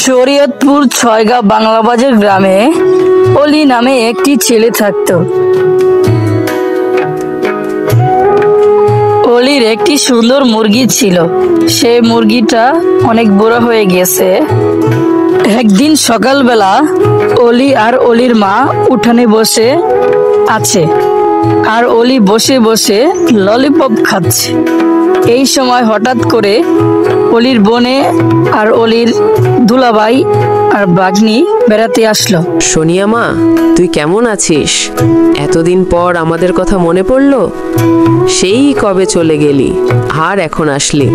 শরীয়তপুর ছয়গাঁ বাংলাবাজার গ্রামে অলি নামে একটি ছেলে থাকত। অলির একটি সুন্দর মুরগি ছিল। সে মুরগিটা অনেক বড় হয়ে গেছে। একদিন সকালবেলা অলি আর অলির মা উঠানে বসে আছে, আর অলি বসে বসে ললিপপ খাচ্ছে। এই সময় হঠাৎ করে অলির বোনে আর অলির দুলাভাই আর ভাগ্নি বেড়াতে আসলো। সোনিয়া মা, তুই কেমন আছিস? এতদিন পর আমাদের কথা মনে পড়লো। সেই কবে চলে গেলি, আর এখন আসলি।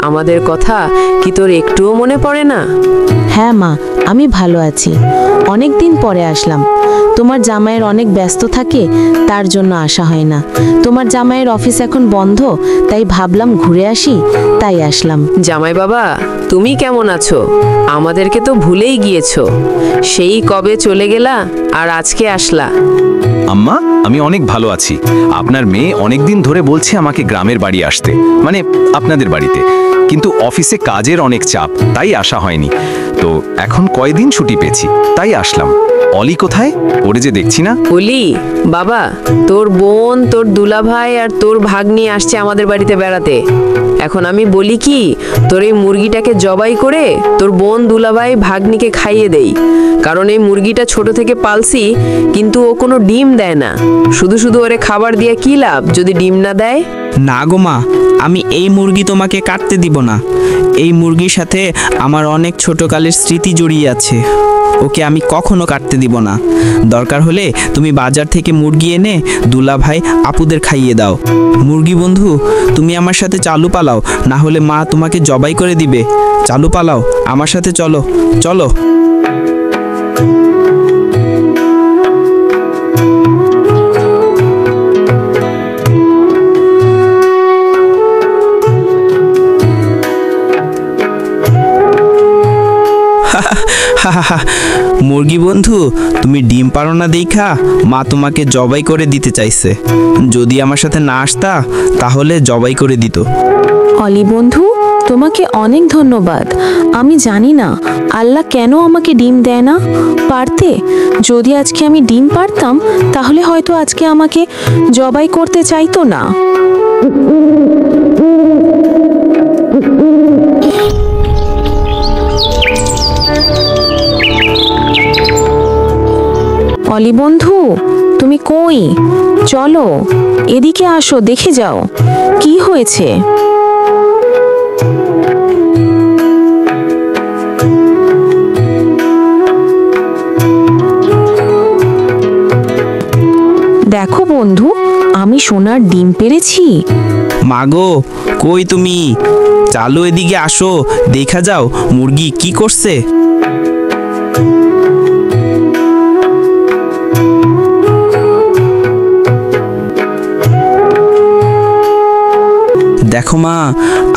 আমাদের কথা কি তোর একটুও মনে পড়ে না? হ্যাঁ মা, আমি ভালো আছি। অনেক দিন পরে আসলাম। তোমার জামাইয়ের অনেক ব্যস্ত থাকে, তার জন্য আসা হয় না। তোমার জামাইয়ের অফিস এখন বন্ধ, তাই ভাবলাম ঘুরে আসি, তাই আসলাম। জামাই বাবা, তুমি কেমন আছো? আমাদেরকে তো ভুলেই গিয়েছো। সেই কবে চলে গেলা আর আজকে আসলা। আম্মা, আমি অনেক ভালো আছি। আপনার মেয়ে অনেক দিন ধরে বলছে আমাকে গ্রামের বাড়ি আসতে, মানে আপনাদের বাড়িতে, কিন্তু অফিসে কাজের অনেক চাপ, তাই আসা হয়নি। তো এখন কয়দিন ছুটি পেয়েছি, তাই আসলাম। অলি কোথায়? ওরে যে দেখছি না। অলি বাবা, তোর বোন, তোর দুলাভাই আর তোর ভাগ্নি আসছে আমাদের বাড়িতে বেড়াতে। এখন আমি বলি কি, তোর এই মুরগিটাকে জবাই করে তোর বোন, দুলাভাই, ভাগ্নিকে খাইয়ে দেই। কারণ এই মুরগিটা ছোট থেকে পালছি, কিন্তু ও কোনো ডিম দেয় না। শুধু শুধু ওরে খাবার দিয়ে কি লাভ যদি ডিম না দেয়? না গো মা, আমি এই মুরগি তোমাকে কাটতে দিব না। এই মুরগির সাথে আমার অনেক ছোটকালের স্মৃতি জড়িয়ে আছে। ওকে আমি কখনো কাটতে দিব না। দরকার হলে তুমি বাজার থেকে মুরগি এনে দুলাভাই, আপুদের খাইয়ে দাও। মুরগি বন্ধু, তুমি আমার সাথে চালু পালাও, না হলে মা তোমাকে জবাই করে দিবে। চালু পালাও, আমার সাথে চলো চলো। মুরগি বন্ধু, তুমি ডিম পারো না দেখা মা তোমাকে জবাই করে দিতে চাইছে। যদি আমার সাথে না আসতা তাহলে জবাই করে দিত। অলি বন্ধু, তোমাকে অনেক ধন্যবাদ। আমি জানি না আল্লাহ কেন আমাকে ডিম দেয় না। পারতে, যদি আজকে আমি ডিম পারতাম তাহলে হয়তো আজকে আমাকে জবাই করতে চাইতো না। অলি বন্ধু, তুমি কই? চলো এদিকে আসো, দেখে যাও কি হয়েছে। দেখো বন্ধু, আমি সোনার ডিম পেড়েছি। মাগো, কই তুমি? চালু এদিকে আসো, দেখা যাও মুরগি কি করছে। দেখো মা,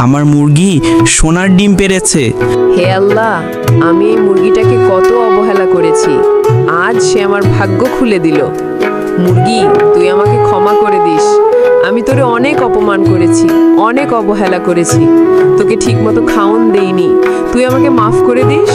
আমার মুরগি সোনার ডিম পেড়েছে। হে আল্লাহ, আমি এই মুরগিটাকে কত অবহেলা করেছি, আজ সে আমার ভাগ্য খুলে দিল। মুরগি, তুই আমাকে ক্ষমা করে দিস। আমি তোরে অনেক অপমান করেছি, অনেক অবহেলা করেছি, তোকে ঠিকমতো খাওন দেইনি। তুই আমাকে মাফ করে দিস।